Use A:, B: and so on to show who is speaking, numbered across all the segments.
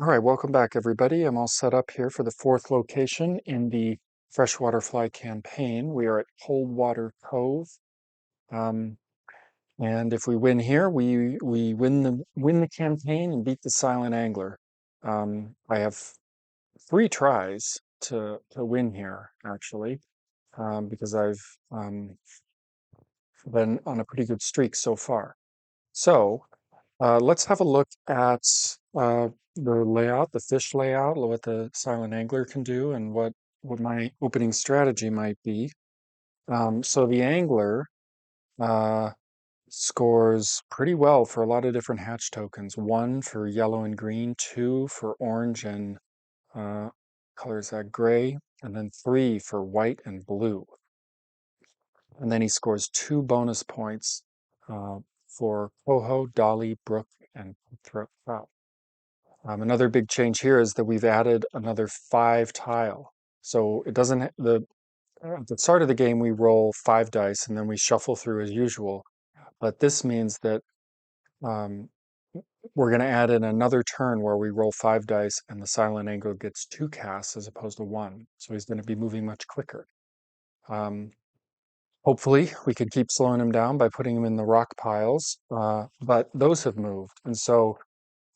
A: All right, welcome back, everybody. I'm all set up here for the fourth location in the freshwater fly campaign. We are at Coldwater Cove, um, and if we win here, we win the campaign and beat the silent angler. I have three tries to win here, actually, because I've been on a pretty good streak so far. So. Let's have a look at the layout, the fish layout, what the silent angler can do, and what my opening strategy might be. So the angler uh, scores pretty well for a lot of different hatch tokens. One for yellow and green, two for orange and uh, colors that gray, and then three for white and blue. And then he scores 2 bonus points uh, for coho, dolly, brook, and cutthroat trout. Another big change here is that we've added another 5 tile. So it doesn't, at the start of the game, we roll 5 dice and then we shuffle through as usual. But this means that um, we're going to add in another turn where we roll 5 dice and the silent angler gets 2 casts as opposed to one. So he's going to be moving much quicker. Um, Hopefully, we could keep slowing him down by putting him in the rock piles, but those have moved. And so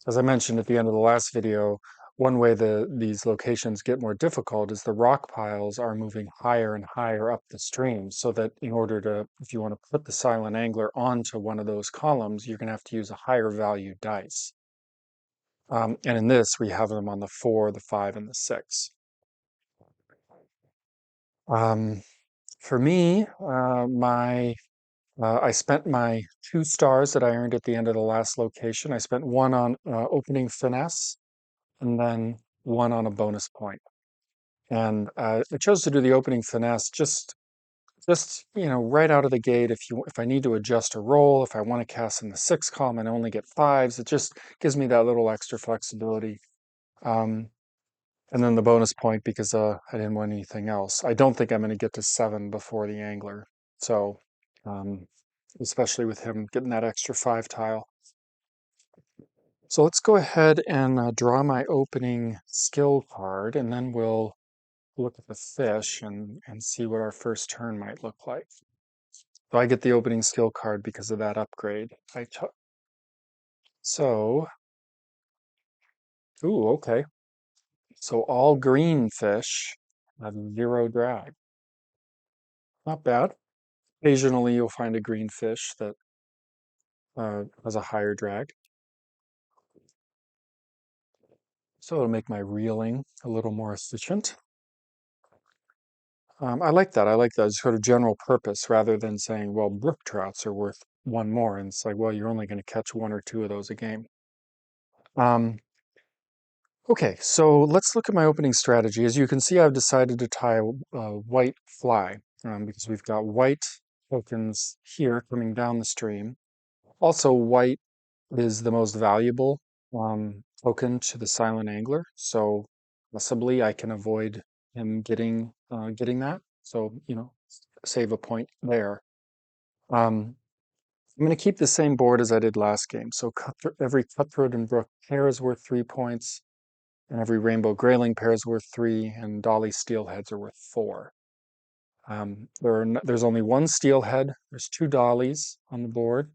A: as I mentioned at the end of the last video, one way these locations get more difficult is the rock piles are moving higher and higher up the stream, so that in order to, if you want to put the silent angler onto one of those columns, you're going to have to use a higher value dice. And in this, we have them on the 4, the 5, and the 6. Um, for me, I spent my 2 stars that I earned at the end of the last location. I spent one on opening finesse and then one on a bonus point. And I chose to do the opening finesse just right out of the gate. If I need to adjust a roll, if I want to cast in the 6 column and only get 5s, it just gives me that little extra flexibility. Um, and then the bonus point because I didn't want anything else. I don't think I'm going to get to 7 before the angler. So, um, especially with him getting that extra 5 tile. So let's go ahead and draw my opening skill card, and then we'll look at the fish and see what our first turn might look like. So I get the opening skill card because of that upgrade I took. So, ooh, okay. So all green fish have 0 drag. Not bad. Occasionally you'll find a green fish that has a higher drag. So it'll make my reeling a little more efficient. I like that. I like that as sort of general purpose rather than saying, well, brook trouts are worth one more. And it's like, well, you're only going to catch 1 or 2 of those a game. Um, okay, so let's look at my opening strategy. As you can see, I've decided to tie a white fly because we've got white tokens here coming down the stream. Also, white is the most valuable token to the silent angler, so possibly I can avoid him getting that. So, save a point there. Um, I'm going to keep the same board as I did last game. So every cutthroat and brook pair is worth 3 points, and every rainbow grayling pair is worth 3, and dolly steelheads are worth 4. There's only one steelhead. There's 2 dollies on the board.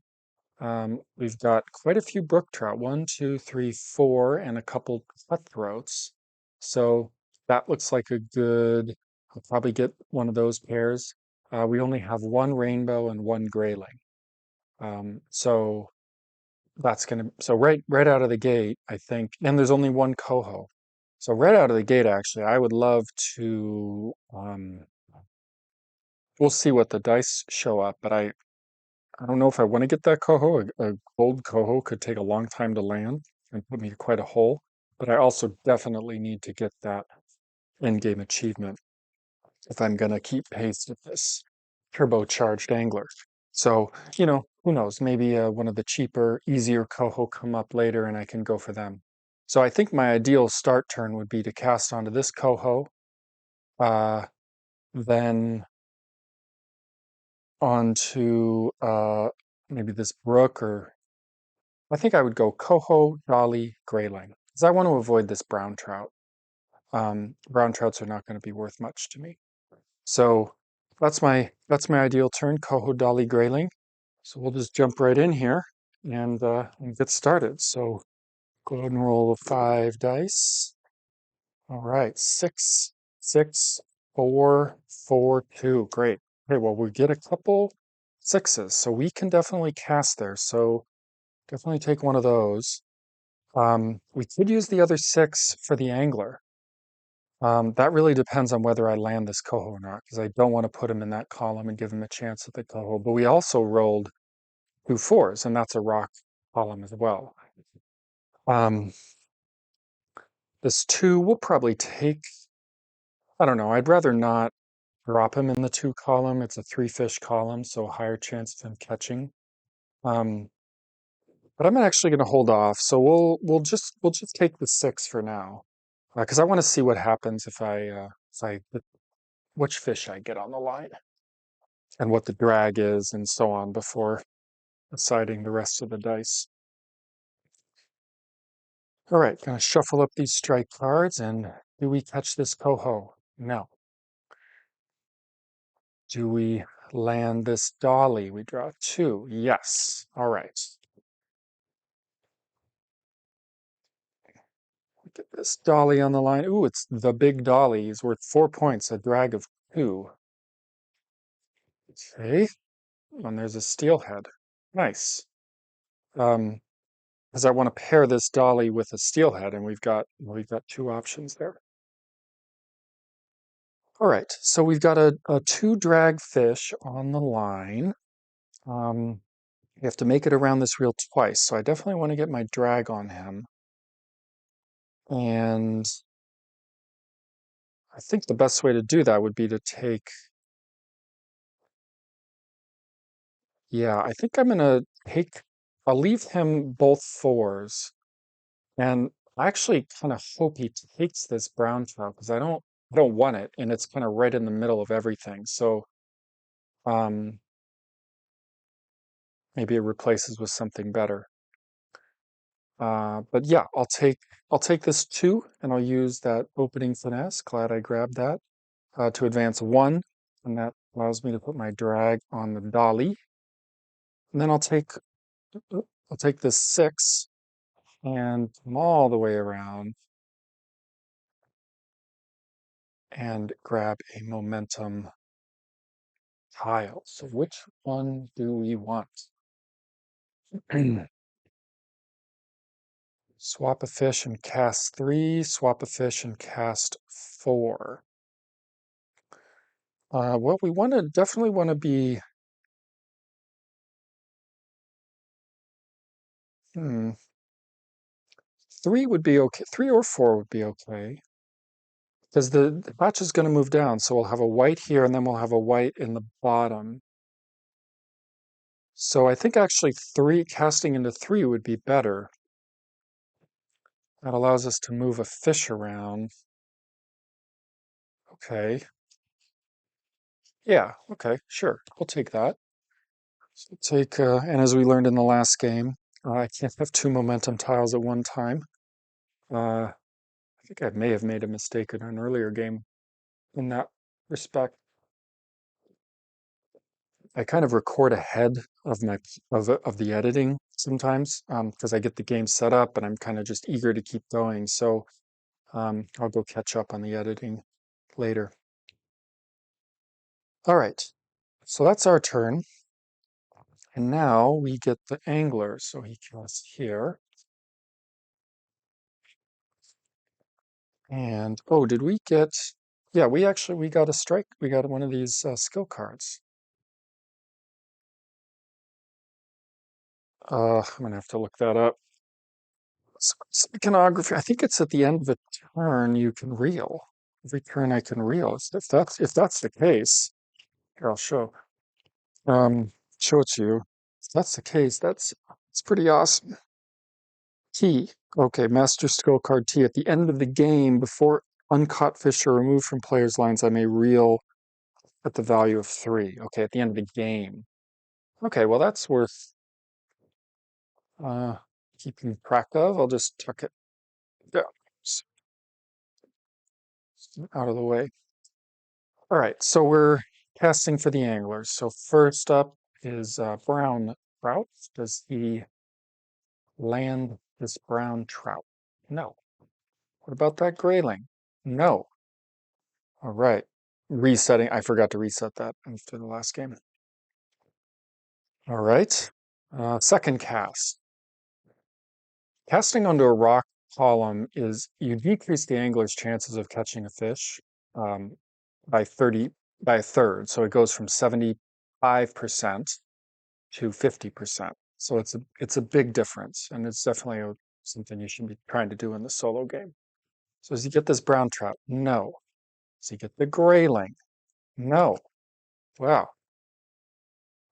A: We've got quite a few brook trout, 1, 2, 3, 4, and a couple cutthroats. So that looks like a good, I'll probably get one of those pairs. We only have one rainbow and one grayling. So so right out of the gate, I think, and there's only one coho. So right out of the gate, actually, I would love to, we'll see what the dice show up, but I don't know if I want to get that coho. A gold coho could take a long time to land and put me quite a hole, but I also definitely need to get that end game achievement if I'm going to keep pace with this turbocharged angler. So, who knows? Maybe one of the cheaper, easier coho come up later and I can go for them. So I think my ideal start turn would be to cast onto this coho, uh, then onto maybe this brook, or I think I would go coho, dolly, grayling. because I want to avoid this brown trout. Brown trouts are not going to be worth much to me. So that's my ideal turn, coho dolly grayling. So we'll just jump right in here and get started. So go ahead and roll 5 dice. All right, 6, 6, 4, 4, 2. Great. Okay, well, we get a couple sixes, so we can definitely cast there. So definitely take one of those. We could use the other 6 for the angler. That really depends on whether I land this coho or not, because I don't want to put him in that column and give him a chance at the coho. But we also rolled 2 4s, and that's a rock column as well. Um, this 2 will probably take, I don't know, I'd rather not drop him in the 2 column. It's a 3 fish column, so a higher chance of him catching. Um, but I'm actually going to hold off. So we'll just take the 6 for now, because I want to see what happens if I which fish I get on the line and what the drag is and so on before deciding the rest of the dice. All right, gonna shuffle up these strike cards, and do we catch this coho? No. Do we land this dolly? We draw 2. Yes. All right. Get this dolly on the line. Ooh, it's the big dolly. He's worth 4 points, a drag of 2. Okay. And there's a steelhead. Nice. Um, because I want to pair this dolly with a steelhead, and we've got 2 options there. All right, so we've got a 2 drag fish on the line. Um, you have to make it around this reel twice, so I definitely want to get my drag on him. And I think the best way to do that would be to take, yeah, I think I'm gonna take, I'll leave him both 4s. And I actually kind of hope he takes this brown trout because I don't want it, and it's kind of right in the middle of everything. So um, maybe it replaces with something better. But yeah, I'll take this 2, and I'll use that opening finesse. Glad I grabbed that to advance 1, and that allows me to put my drag on the dolly. And then I'll take this 6 and come all the way around and grab a momentum tile. So which one do we want? Swap a fish and cast 3, swap a fish and cast 4. Well, we definitely want to be, hmm, 3 would be okay. 3 or 4 would be okay. Because the patch is going to move down, so we'll have a white here and then we'll have a white in the bottom. So I think actually 3, casting into 3 would be better. That allows us to move a fish around. Okay. Yeah, okay, sure. We'll take that. So and as we learned in the last game, I can't have 2 momentum tiles at one time. I think I may have made a mistake in an earlier game in that respect. I kind of record ahead of the editing sometimes because I get the game set up and I'm kind of just eager to keep going. So I'll go catch up on the editing later. All right, so that's our turn. And now we get the angler. So he casts here. And oh, did we get? Yeah, we got a strike. We got one of these skill cards. I'm gonna have to look that up. Iconography. I think it's at the end of a turn you can reel. Every turn I can reel. If that's the case, here I'll show it to you. If that's the case, it's pretty awesome. T. Okay, Master Skill Card T. At the end of the game, before uncaught fish are removed from players' lines, I may reel at the value of 3. Okay, at the end of the game. Okay, well that's worth uh, keeping track of. I'll just tuck it Yeah, s- out of the way. All right, so we're casting for the anglers. So first up is brown trout. Does he land this brown trout? No. What about that grayling? No. All right. Resetting. I forgot to reset that after the last game. All right. Second cast. Casting onto a rock column is you decrease the angler's chances of catching a fish um, by 30 by a third. So it goes from 75% to 50%. So it's a big difference, and it's definitely something you should be trying to do in the solo game. So does he get this brown trout? No. Does he get the grayling? No. Wow.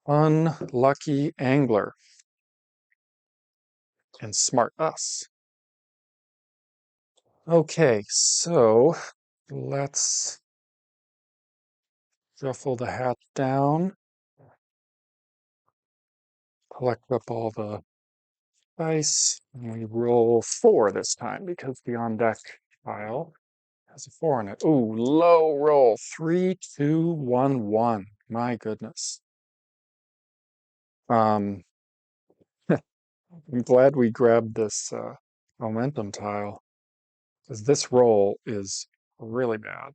A: Unlucky angler and smart us. Okay, so let's shuffle the hat down, collect up all the dice, and we roll four this time because the on deck pile has a four in it. Ooh, low roll. 3, 2, 1, 1. My goodness. Um, I'm glad we grabbed this momentum tile because this roll is really bad.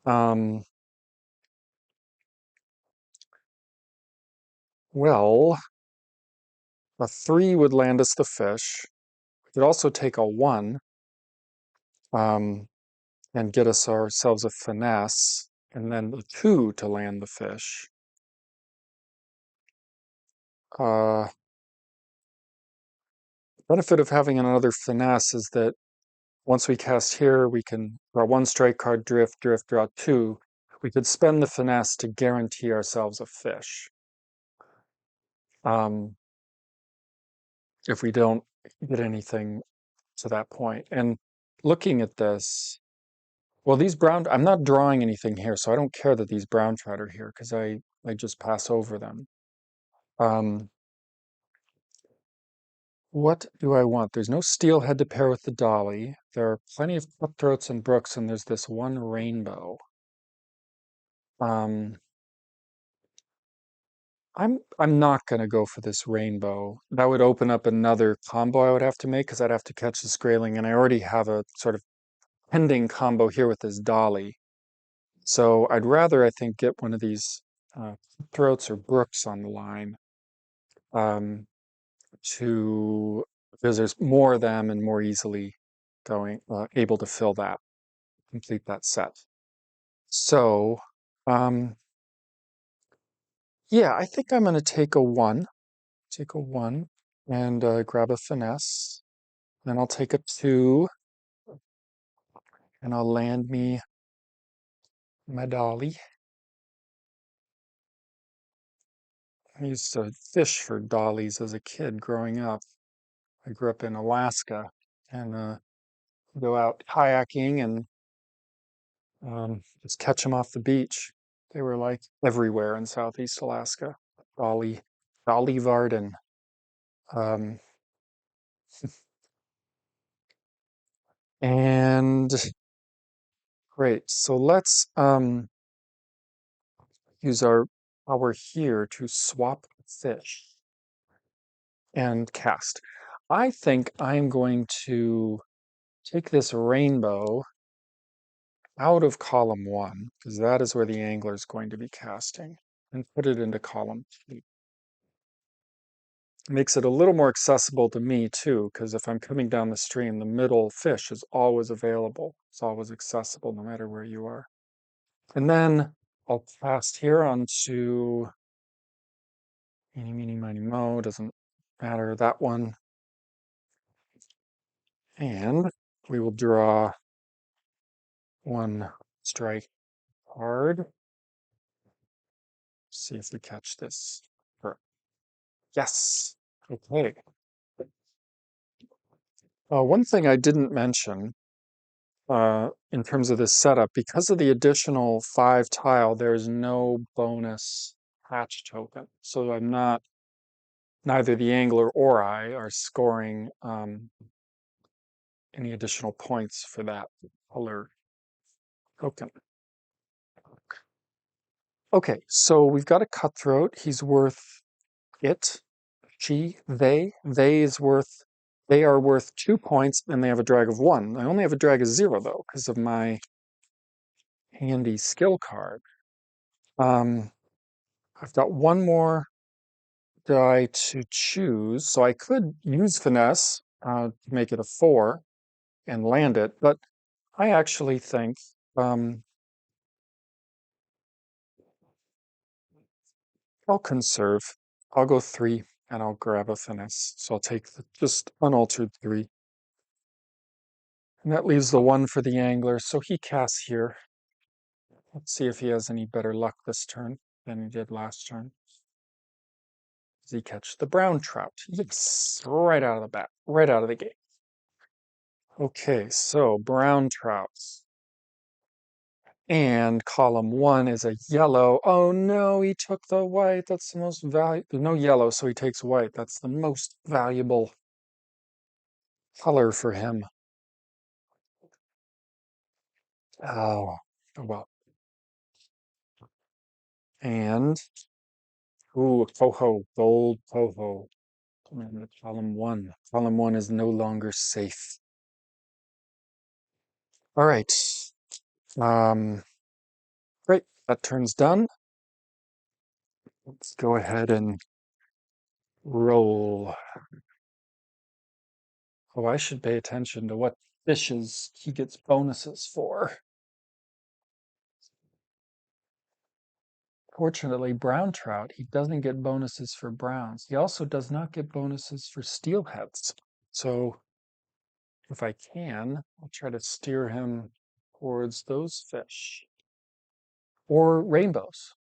A: Um, well, a three would land us the fish. We could also take a one um, and get us ourselves a finesse, and then the two to land the fish. Uh, benefit of having another finesse is that once we cast here, we can draw one strike card, drift, drift, draw two. We could spend the finesse to guarantee ourselves a fish. Um, if we don't get anything to that point. And looking at this, well, these brown, I'm not drawing anything here, so I don't care that these brown trout are here because I just pass over them. Um, what do I want? There's no steelhead to pair with the dolly. There are plenty of cutthroats and brooks, and there's this one rainbow. Um, I'm not gonna go for this rainbow. That would open up another combo I would have to make because I'd have to catch the grayling, and I already have a sort of pending combo here with this dolly. So I'd rather, I think, get one of these throats or brooks on the line um, to because there's more of them and more easily going able to fill that, complete that set. So um, yeah, I think I'm going to take a one, and grab a finesse. Then I'll take a two, and I'll land me my dolly. I used to fish for dollies as a kid growing up. I grew up in Alaska, and go out kayaking and just catch them off the beach. They were like everywhere in Southeast Alaska. Dolly, Dolly Varden. Um, and great. So let's use our power here to swap fish and cast. I think I'm going to take this rainbow out of column one, because that is where the angler is going to be casting, and put it into column two. Makes it a little more accessible to me too, because if I'm coming down the stream, the middle fish is always available. It's always accessible no matter where you are. And then I'll cast here onto eeny, meeny, miny, mo, doesn't matter, that one. And we will draw one strike card. See if we catch this. Yes. Okay. One thing I didn't mention in terms of this setup, because of the additional 5 tile, there's no bonus hatch token. So I'm not, neither the angler or I are scoring any additional points for that color token. Okay, so we've got a cutthroat. He's worth it, she, they. They are worth 2 points, and they have a drag of 1. I only have a drag of 0 though, because of my handy skill card. Um, I've got one more die to choose, so I could use finesse to make it a 4 and land it, but I actually think I'll conserve. I'll go 3 and I'll grab a finesse. So I'll take the just unaltered 3. And that leaves the 1 for the angler. So he casts here. Let's see if he has any better luck this turn than he did last turn. Does he catch the brown trout? Yes, right out of the bat, right out of the gate. Okay, so brown trouts. And column 1 is a yellow. Oh no, he took the white. That's the most valuable. There's no yellow, so he takes white. That's the most valuable color for him. Oh, well. And, ooh, coho, gold coho. And column 1. Column 1 is no longer safe. All right. Um, great. That turn's done. Let's go ahead and roll. Oh, I should pay attention to what fishes he gets bonuses for. Fortunately, brown trout, he doesn't get bonuses for browns. He also does not get bonuses for steelheads. So if I can, I'll try to steer him towards those fish. Or rainbows.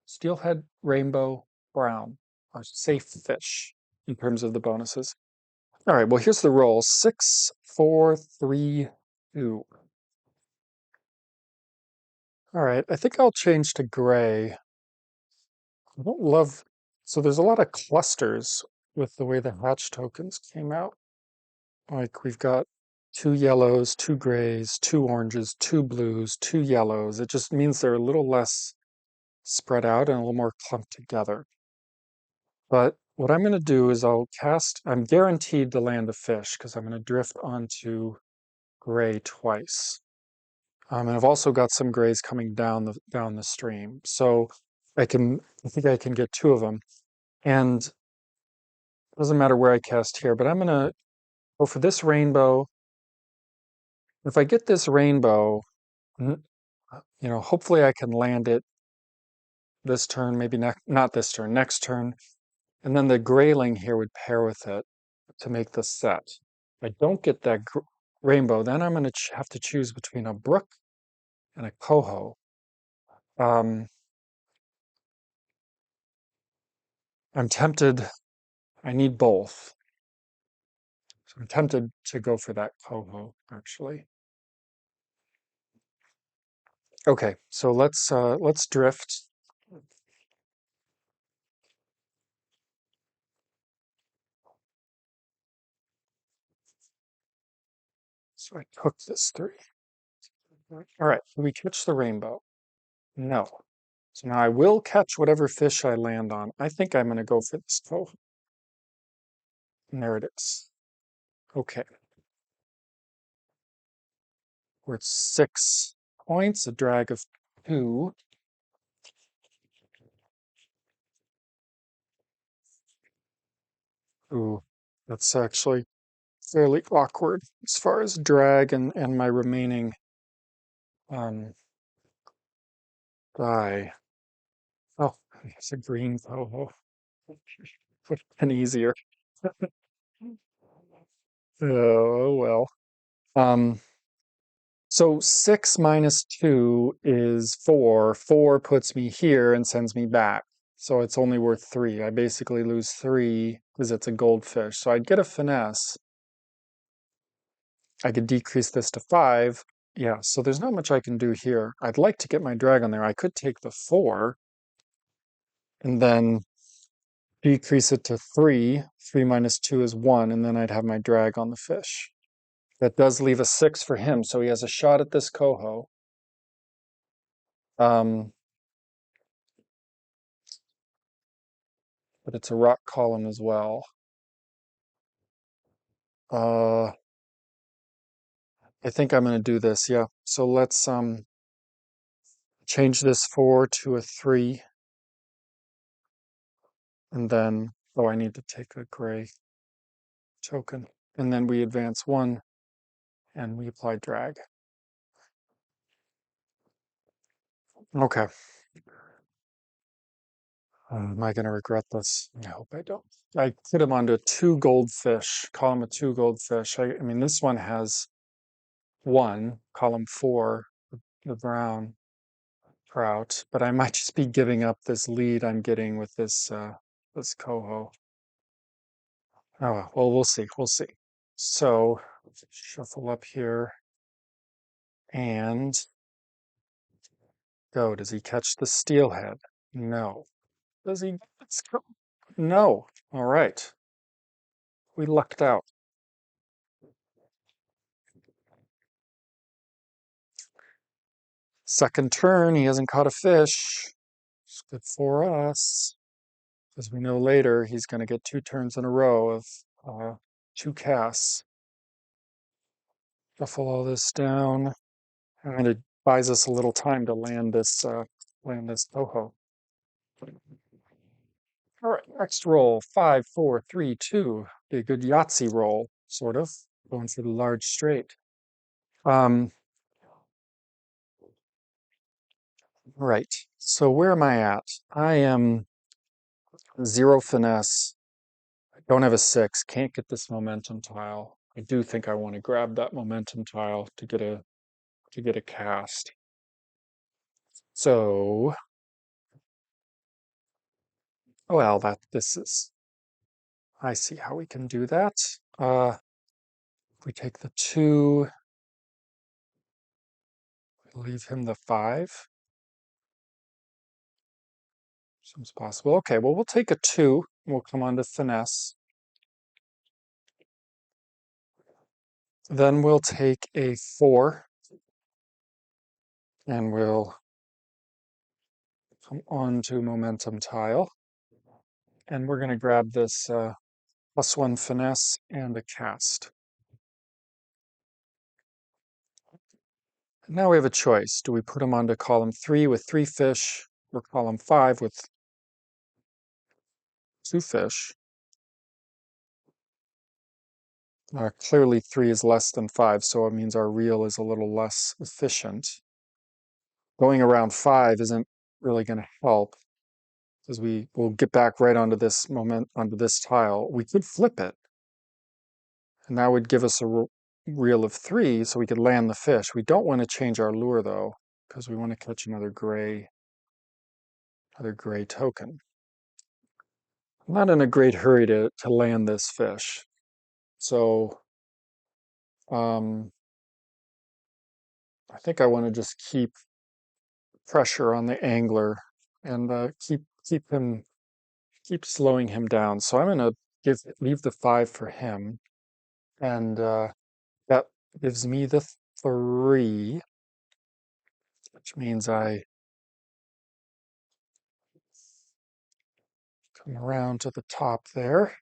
A: Steelhead, rainbow, brown are safe fish in terms of the bonuses. All right, well, here's the roll. 6, 4, 3, 2. All right, I think I'll change to gray. I don't love, so there's a lot of clusters with the way the hatch tokens came out. Like we've got 2 yellows, 2 grays, 2 oranges, 2 blues, 2 yellows. It just means they're a little less spread out and a little more clumped together. But what I'm going to do is I'll cast, I'm guaranteed to land a fish because I'm going to drift onto gray twice. And I've also got some grays coming down the stream. So I think I can get 2 of them. And it doesn't matter where I cast here, but I'm going to go for this rainbow. If I get this rainbow, hopefully I can land it this turn, maybe not this turn, next turn. And then the grayling here would pair with it to make the set. If I don't get that rainbow, then I'm going to have to choose between a brook and a coho. I'm tempted, I need both. So I'm tempted to go for that coho, actually. Okay, so let's drift. So I took this 3. All right, can we catch the rainbow? No. So now I will catch whatever fish I land on. I think I'm going to go for this coho. And there it is. Okay. We're at 6 points, a drag of 2. Ooh, that's actually fairly awkward as far as drag and my remaining um, die. Oh, it's a green coho. Would have been easier. Oh, well. Um, so 6 minus 2 is 4. 4 puts me here and sends me back. So it's only worth 3. I basically lose 3 because it's a goldfish. So I'd get a finesse. I could decrease this to 5. Yeah, so there's not much I can do here. I'd like to get my drag on there. I could take the 4 and then decrease it to 3. 3 minus 2 is 1, and then I'd have my drag on the fish. That does leave a 6 for him, so he has a shot at this coho. Um, but it's a rock column as well. Uh, I think I'm going to do this, yeah. So let's change this 4 to a 3, and then, oh, I need to take a gray token. And then we advance 1, and we apply drag. Okay. Am I going to regret this? I hope I don't. I put him onto 2 goldfish, column of 2 goldfish. I mean, this one has 1, column 4, the brown trout, but I might just be giving up this lead I'm getting with this coho. Oh, well, we'll see. We'll see. So shuffle up here and go. Does he catch the steelhead? No. Does he? No. All right. We lucked out. Second turn, he hasn't caught a fish. It's good for us. Because we know later he's going to get 2 turns in a row of 2 casts. Shuffle all this down. And it buys us a little time to land this coho. All right, next roll, 5, 4, 3, 2. Be a good Yahtzee roll, sort of. Going for the large straight. Um, right. So where am I at? I am 0 finesse. I don't have a 6. Can't get this momentum tile. I do think I want to grab that momentum tile to get a cast. So, well, I see how we can do that. If we take the 2, leave him the 5. Seems possible. Okay, well, we'll take a 2. We'll come on to finesse. Then we'll take a 4. And we'll come on to momentum tile. And we're going to grab this +1 finesse and a cast. Now we have a choice. Do we put him onto column 3 with 3 fish or column 5 with 2 fish? Clearly 3 is less than 5, so it means our reel is a little less efficient. Going around 5 isn't really going to help because will get back right onto this tile. We could flip it, and that would give us a reel of 3 so we could land the fish. We don't want to change our lure though, because we want to catch another gray token. I'm not in a great hurry to land this fish. So um, I think I want to just keep pressure on the angler and keep slowing him down. So I'm gonna leave the 5 for him, and that gives me the 3, which means I come around to the top there,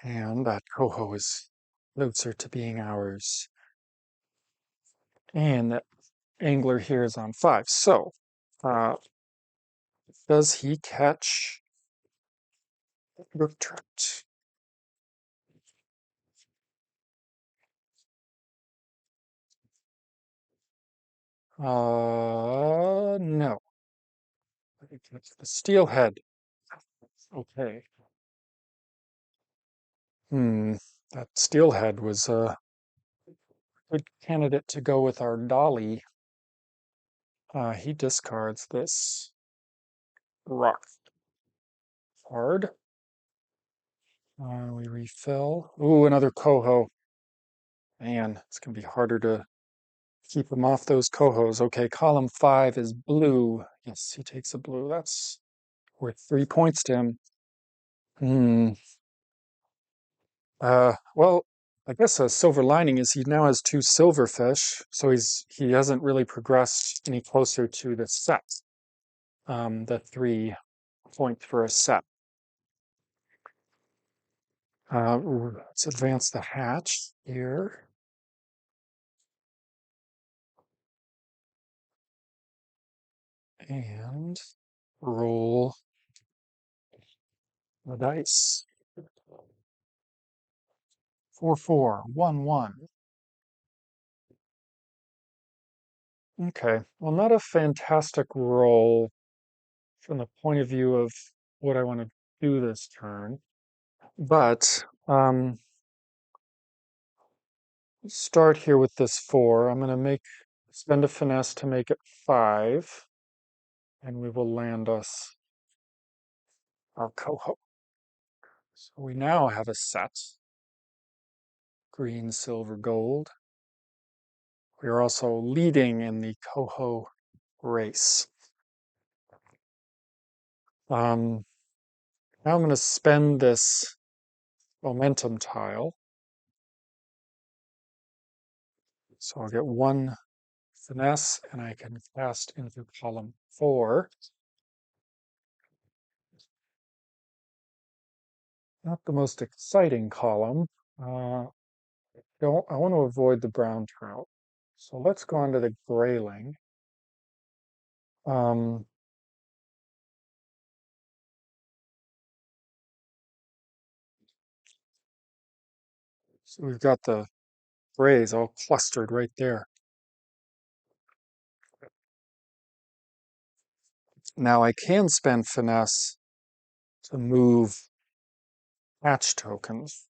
A: and that coho is closer to being ours. And that angler here is on 5. So uh, does he catch brook trout? No. I think that's the steelhead. Okay. That steelhead was a good candidate to go with our dolly. He discards this rock hard. We refill. Ooh, another coho. Man, it's gonna be harder to keep him off those cohos. Okay, column 5 is blue. Yes, he takes a blue. That's worth 3 points to him. Hmm. Well, I guess a silver lining is he now has two silverfish, so he hasn't really progressed any closer to the set, the 3 points for a set. Let's advance the hatch here and roll the dice. 4, 4, 1, 1. Okay, well, not a fantastic roll from the point of view of what I want to do this turn, but start here with this 4. I'm going to spend a finesse to make it 5, and we will land us our coho. So we now have a set, green, silver, gold. We are also leading in the coho race. Um, Now I'm going to spend this momentum tile. So I'll get 1 finesse and I can cast into column 4. Not the most exciting column. Uh, I want to avoid the brown trout. So let's go on to the grayling. Um, so we've got the grays all clustered right there. Now I can spend finesse to move hatch tokens,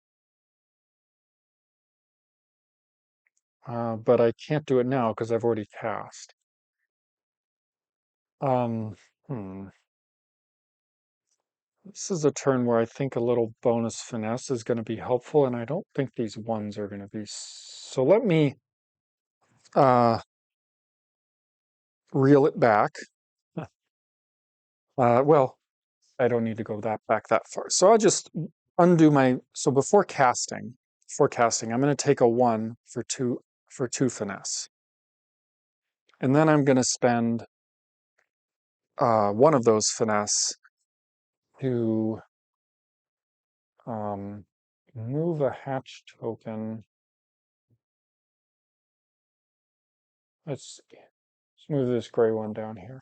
A: but I can't do it now because I've already cast. Um, hmm. This is a turn where I think a little bonus finesse is going to be helpful, and I don't think these ones are going to be. So let me uh, reel it back. Well, I don't need to go that far. So I'll just undo so before casting, I'm going to take a 1 for 2 finesse. And then I'm going to spend one of those finesse to um, move a hatch token. Let's move this gray one down here.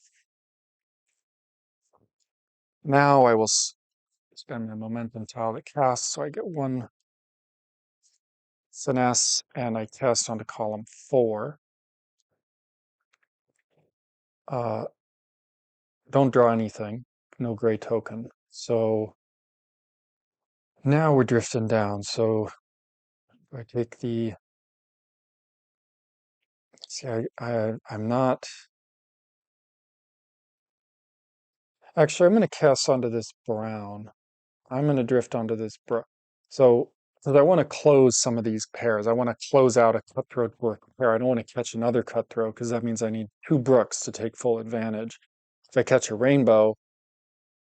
A: Now I will spend my momentum tile to cast, so I get 1 finesse and I cast onto column 4. Uh, don't draw anything, no gray token. So now we're drifting down. So I take see, I'm not, actually, I'm going to cast onto this brown. I'm going to drift onto this brown. So, because I want to close some of these pairs. I want to close out a cutthroat brook pair. I don't want to catch another cutthroat because that means I need 2 brooks to take full advantage. If I catch a rainbow,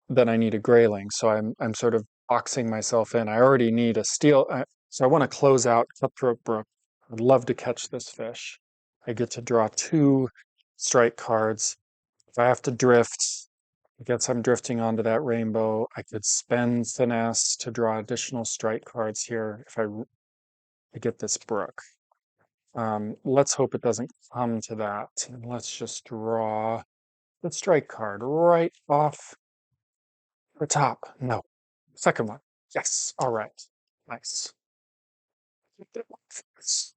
A: then I need a grayling. So I'm sort of boxing myself in. I already need a steel. So I want to close out cutthroat brook. I'd love to catch this fish. I get to draw 2 strike cards. If I have to drift, I guess I'm drifting onto that rainbow. I could spend finesse to draw additional strike cards here if I get this brook. Let's hope it doesn't come to that. And let's just draw the strike card right off the top. No, second one. Yes. All right. Nice.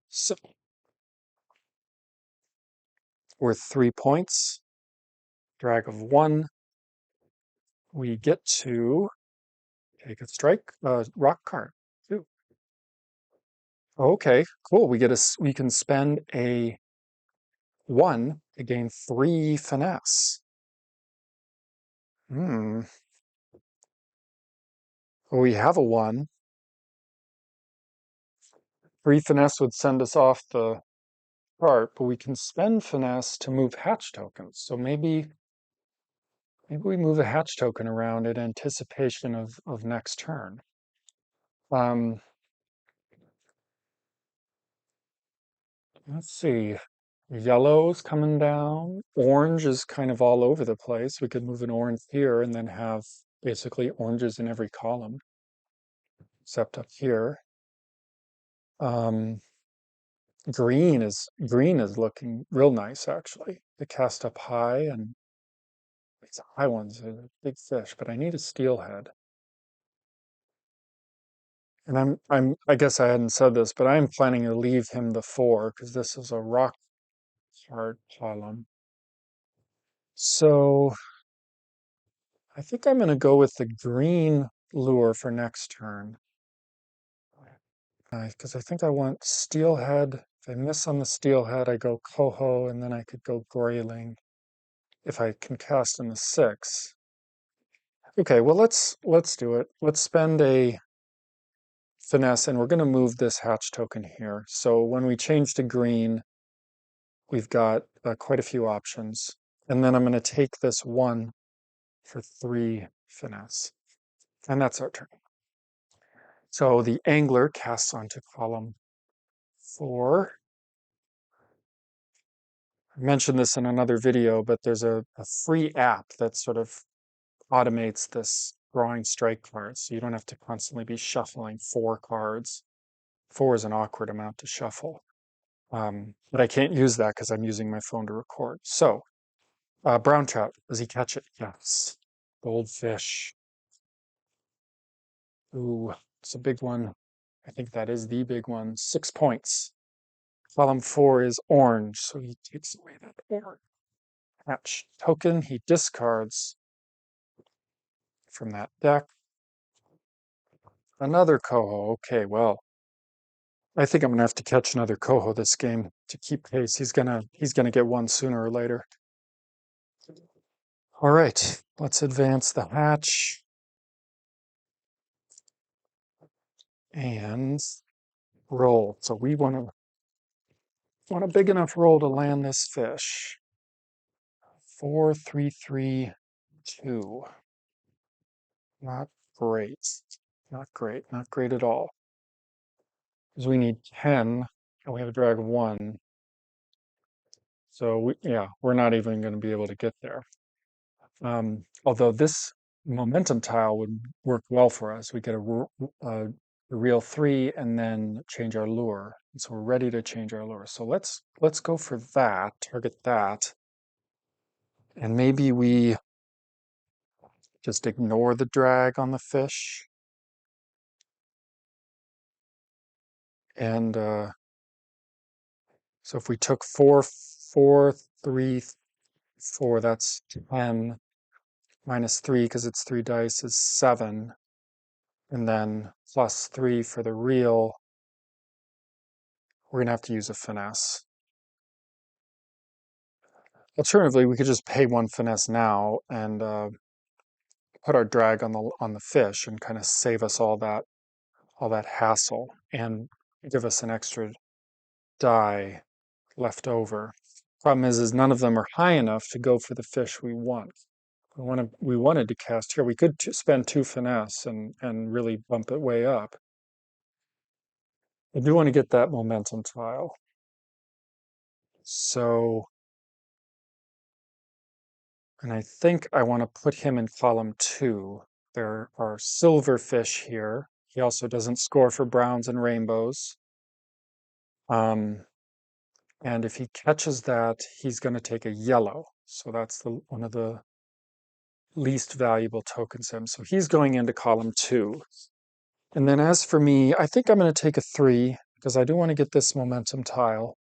A: So worth 3 points. Drag of 1. We get to take a strike rock card. 2. Okay, cool. We can spend a 1 to gain 3 finesse. Hmm. Well, we have a 1. 3 finesse would send us off the chart, but we can spend finesse to move hatch tokens. So maybe we move a hatch token around in anticipation of next turn. Um, Let's see. Yellow's coming down. Orange is kind of all over the place. We could move an orange here and then have basically oranges in every column, except up here. Um, green is looking real nice actually. The cast up high and these high ones are a big fish, but I need a steelhead. And I guess I hadn't said this, but I'm planning to leave him the four because this is a rock hard column. So I think I'm going to go with the green lure for next turn. Because I think I want steelhead. If I miss on the steelhead, I go coho, and then I could go grayling if I can cast in the six. Okay, well let's do it. Let's spend a finesse, and we're going to move this hatch token here. So when we change to green, we've got quite a few options. And then I'm going to take this one for three finesse. And that's our turn. So the angler casts onto column four. I mentioned this in another video, but there's a free app that sort of automates this drawing strike cards. So you don't have to constantly be shuffling four cards. Four is an awkward amount to shuffle. But I can't use that because I'm using my phone to record. So, brown trout, does he catch it? Yes. Goldfish. Ooh, it's a big one. I think that is the big one. 6 points. Column four is orange, so he takes away that orange. Hatch token, he discards from that deck. Another coho. Okay, well, I think I'm gonna have to catch another coho this game to keep pace. He's gonna get one sooner or later. All right, let's advance the hatch and roll. So we want a big enough roll to land this fish. 4-3-3-2. Not great. Not great. Not great at all. Because we need 10 and we have a drag of one. So yeah, we're not even going to be able to get there. Although this momentum tile would work well for us. We get a reel three and then change our lure. And so we're ready to change our lure. So let's go for that, target that. And maybe we just ignore the drag on the fish. And so if we took 4-4-3-4, that's 10 minus 3 because it's 3 dice is 7. And then plus 3 for the reel. We're going to have to use a finesse. Alternatively, we could just pay one finesse now and put our drag on the fish and kind of save us all that hassle and give us an extra die left over. Problem is none of them are high enough to go for the fish we want. We wanted to cast here. We could spend two finesse and really bump it way up. I do want to get that momentum tile. So, and I think I want to put him in column two. There are silverfish here. He also doesn't score for browns and rainbows. And if he catches that, he's going to take a yellow. So that's one of the least valuable tokens him. So he's going into column two. And then as for me, I think I'm going to take a three because I do want to get this momentum tile.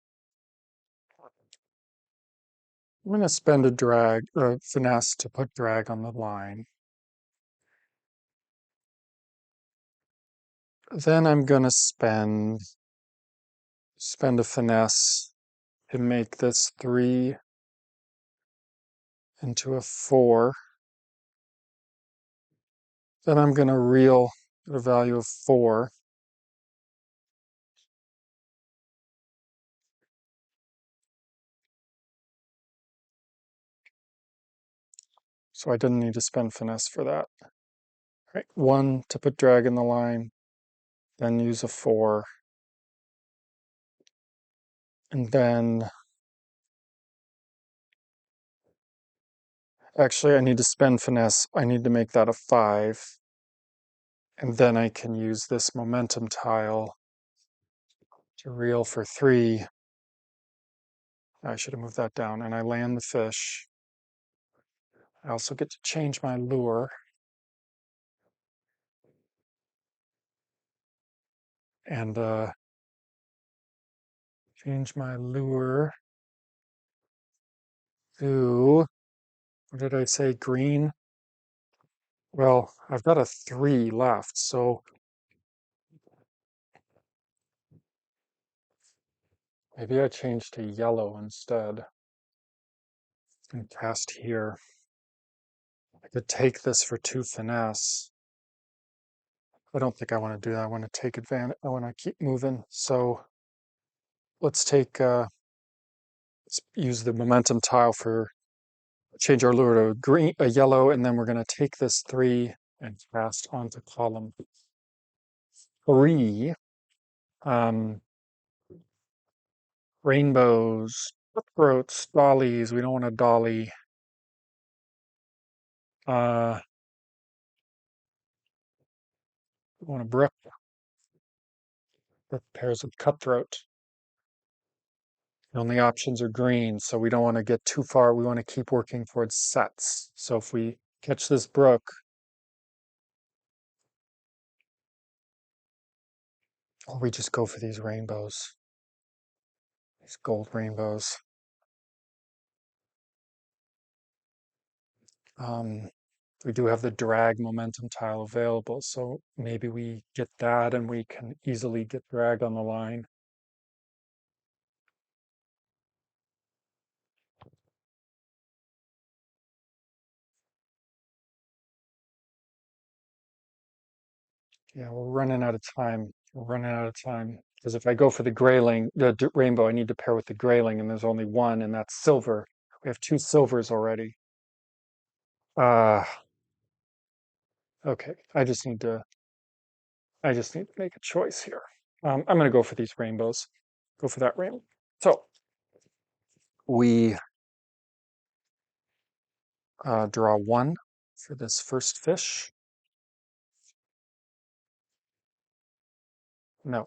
A: I'm going to spend a drag or a finesse to put drag on the line. Then I'm going to spend a finesse to make this three into a four. Then I'm going to reel a value of 4. So I didn't need to spend finesse for that. All right, 1 to put drag in the line, then use a 4. And then, actually, I need to spend finesse. I need to make that a 5. And then I can use this momentum tile to reel for 3. I should have moved that down. And I land the fish. I also get to change my lure. And change my lure to, what did I say, green? Well, I've got a 3 left, so maybe I change to yellow instead and cast here. I could take this for 2 finesse. I don't think I want to do that. I want to take advantage. I want to keep moving. So let's take, let's use the momentum tile for change our lure to green, a yellow, and then we're going to take this 3 and cast onto column 3. Um, Rainbows, cutthroats, dollies. We don't want a dolly. Uh, we want a brook that pairs with cutthroat. The only options are green, so we don't want to get too far. We want to keep working towards sets. So if we catch this brook, or we just go for these rainbows, these gold rainbows. Um, we do have the drag momentum tile available, so maybe we get that and we can easily get drag on the line. Yeah, we're running out of time. We're running out of time. Because if I go for the grayling, the rainbow, I need to pair with the grayling, and there's only one, and that's silver. We have 2 silvers already. Uh, okay. I just need to make a choice here. I'm going to go for these rainbows. Go for that rainbow. So we draw 1 for this first fish. No.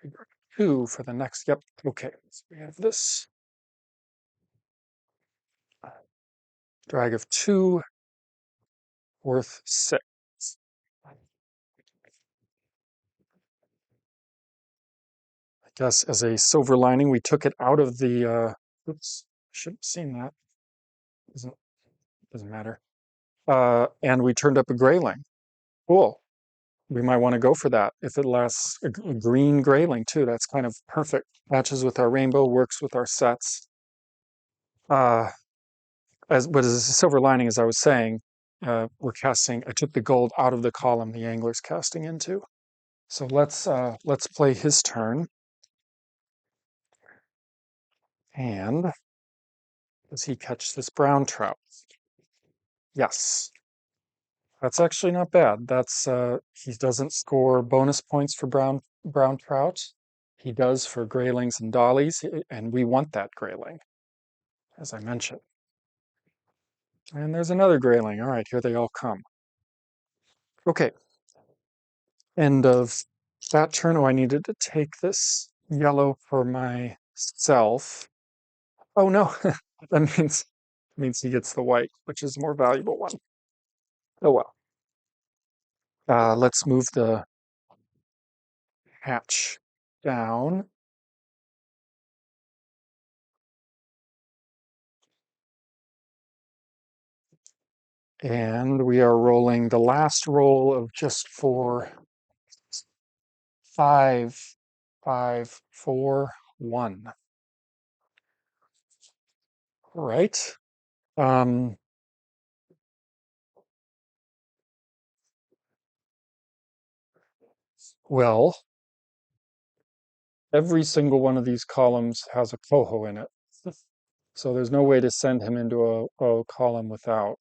A: We draw 2 for the next. Yep. Okay. So we have this drag of 2 worth 6. I guess as a silver lining, we took it out of the, oops, should have seen that. Doesn't matter. And we turned up a grayling. Cool. We might want to go for that. If it lasts a green grayling too, that's kind of perfect. Matches with our rainbow, works with our sets. Uh, but as a silver lining, as I was saying, we're casting, I took the gold out of the column the angler's casting into. So let's play his turn. And does he catch this brown trout? Yes. That's actually not bad. That's he doesn't score bonus points for brown trout. He does for graylings and dollies, and we want that grayling, as I mentioned. And there's another grayling. All right, here they all come. Okay, end of that turn. Oh, I needed to take this yellow for myself. Oh no, that means he gets the white, which is a more valuable one. Oh well. Let's move the hatch down. And we are rolling the last roll of just 4, 5, 5, 4, 1. All right. Um, well, every single one of these columns has a coho in it. So there's no way to send him into a column without.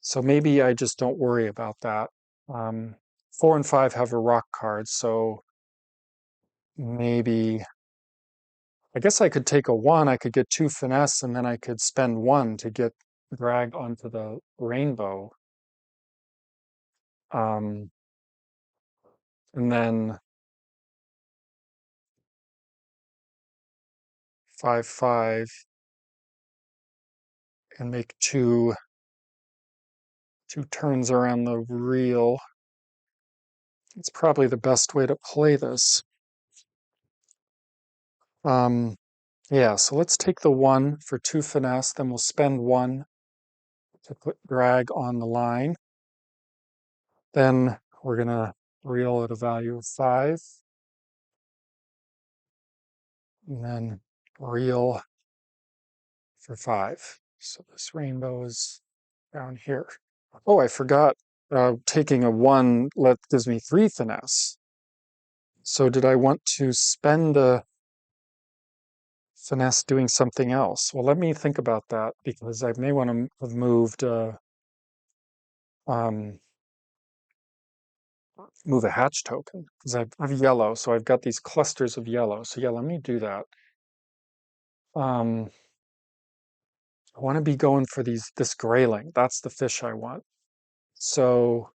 A: So maybe I just don't worry about that. 4 and 5 have a rock card, so maybe I guess I could take a one, I could get two finesse, and then I could spend one to get drag onto the rainbow. Um, and then 5, 5, and make two turns around the reel. It's probably the best way to play this. Um, yeah, so let's take the one for two finesse, then we'll spend one to put drag on the line. Then we're gonna reel at a value of 5, and then reel for 5. So this rainbow is down here. Oh, I forgot. Taking a one gives me 3 finesse. So did I want to spend a finesse doing something else? Well, let me think about that because I may want to have moved um, move a hatch token because I've yellow, so I've got these clusters of yellow. So yeah, let me do that. Um, I want to be going for this grayling. That's the fish I want. So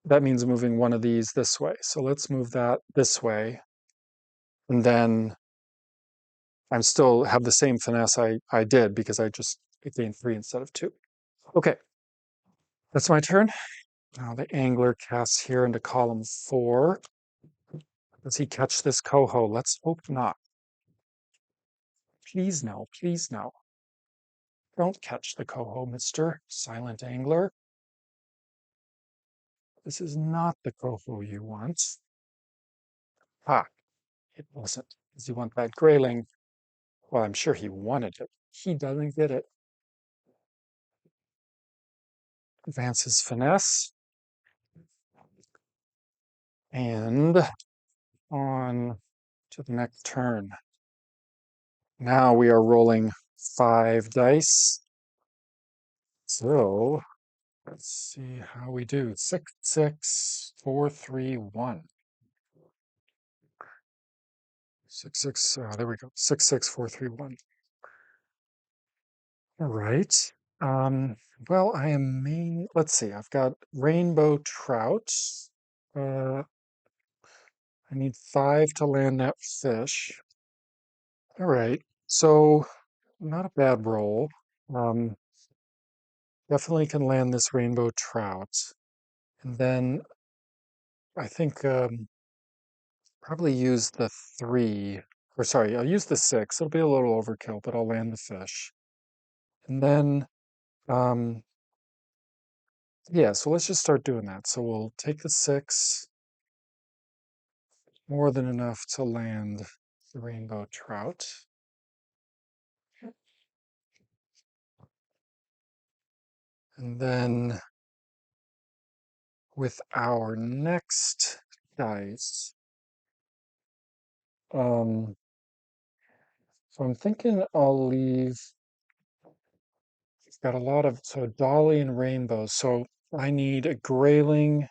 A: that means moving one of these this way. So let's move that this way. And then I'm still have the same finesse I did because I just gained 3 instead of 2. Okay, that's my turn. Now the angler casts here into column 4. Does he catch this coho? Let's hope not. Please no, please no. Don't catch the coho, Mr. Silent Angler. This is not the coho you want. Ah, it wasn't. Does he want that grayling? Well, I'm sure he wanted it. He doesn't get it. Advances finesse. And on to the next turn. Now we are rolling 5 dice. So let's see how we do. 6, 6, 4, 3, 1. 6, 6. There we go. 6, 6, 4, 3, 1. All right. Um, well, I am let's see. I've got rainbow trout. Uh, I need 5 to land that fish. All right. So not a bad roll. Um, definitely can land this rainbow trout. And then I think probably use the 3, or sorry, I'll use the 6. It'll be a little overkill, but I'll land the fish. And then, um, yeah, so let's just start doing that. So we'll take the 6, more than enough to land the rainbow trout. And then with our next dice, um, so I'm thinking I'll leave, it's got a lot of, so dolly and rainbow. So I need a grayling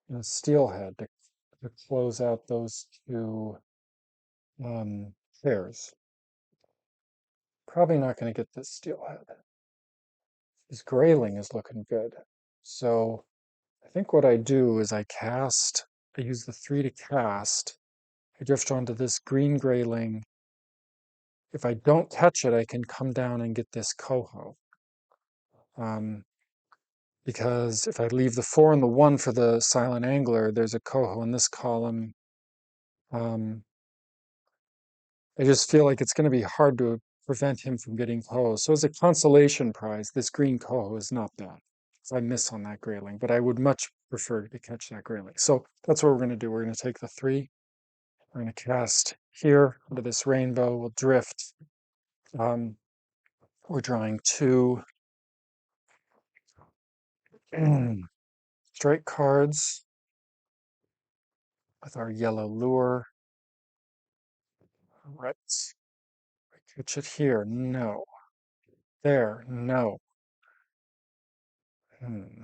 A: and a steelhead to close out those two um, pairs. Probably not going to get this steelhead. This grayling is looking good. So I think what I do is I use the 3 to cast. I drift onto this green grayling. If I don't catch it, I can come down and get this coho. Um, because if I leave the 4 and the 1 for the silent angler, there's a coho in this column. Um, I just feel like it's going to be hard to prevent him from getting coho. So as a consolation prize, this green coho is not bad. So I miss on that grayling, but I would much prefer to catch that grayling. So that's what we're going to do. We're going to take the 3. We're going to cast here into this rainbow. We'll drift. Um, we're drawing 2 strike cards with our yellow lure. Right. Catch it here. No. There. No. Hmm.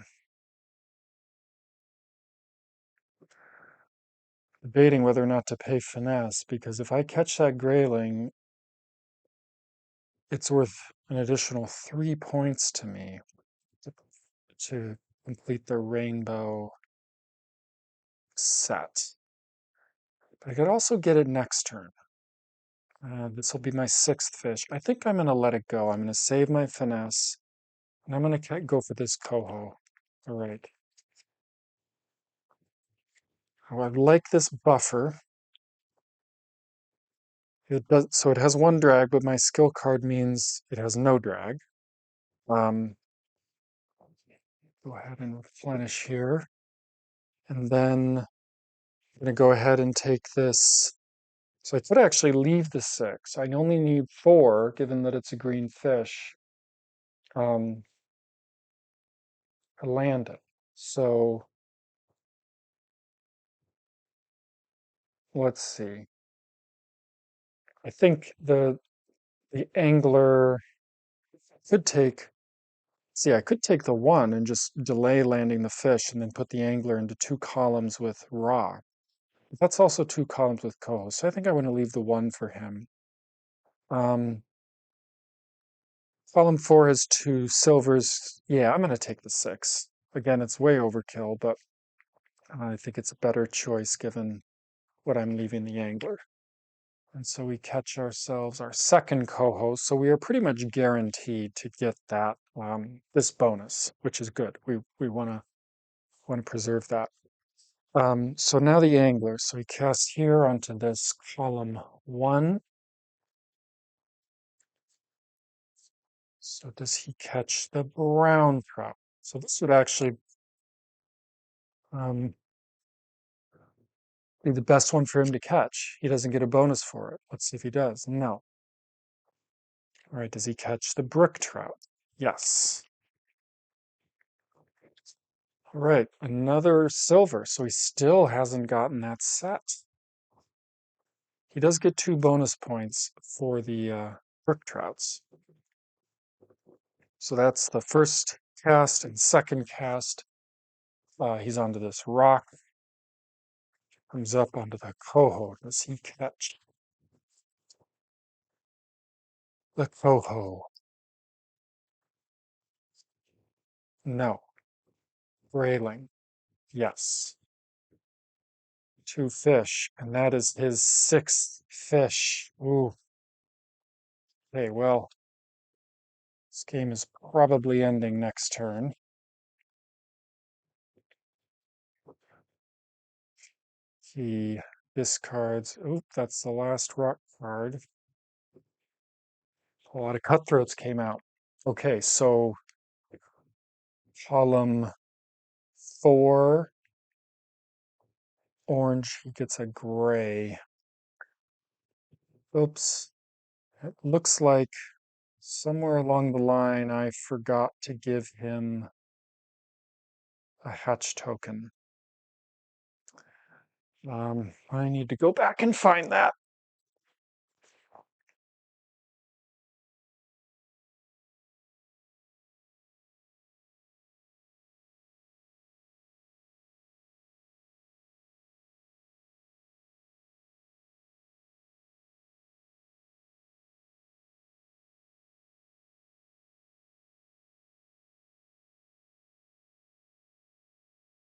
A: debating whether or not to pay finesse, because if I catch that grayling, it's worth an additional 3 points to me to, to complete the rainbow set. But I could also get it next turn. This will be my sixth fish. I think I'm going to let it go. I'm going to save my finesse, and I'm going to go for this coho. All right. I like this buffer. It does, so it has one drag, but my skill card means it has no drag. Um, go ahead and replenish here. And then I'm going to go ahead and take this. So I could actually leave the 6. I only need 4, given that it's a green fish, um, to land it. So let's see. I think the angler could take, see, I could take the 1 and just delay landing the fish and then put the angler into 2 columns with rock. But that's also 2 columns with coho. So I think I want to leave the 1 for him. Um, column 4 has 2 silvers. Yeah, I'm going to take the 6. Again, it's way overkill, but I think it's a better choice given what I'm leaving the angler. And so we catch ourselves our second coho. So we are pretty much guaranteed to get that this bonus, which is good. We want to preserve that. So now the angler. So we cast here onto this column 1. So does he catch the brown trout? So this would actually um, be the best one for him to catch. He doesn't get a bonus for it. Let's see if he does. No. All right, does he catch the brook trout? Yes. All right, another silver. So he still hasn't gotten that set. He does get 2 bonus points for the brook trouts. So that's the first cast and second cast. He's onto this rock. Comes up onto the coho. Does he catch the coho? No. Grayling. Yes. 2 fish. And that is his 6th fish. Ooh. Okay, well, this game is probably ending next turn. He discards. Oop, that's the last rock card. A lot of cutthroats came out. Okay, so column 4, orange, he gets a gray. Oops. It looks like somewhere along the line I forgot to give him a hatch token. I need to go back and find that.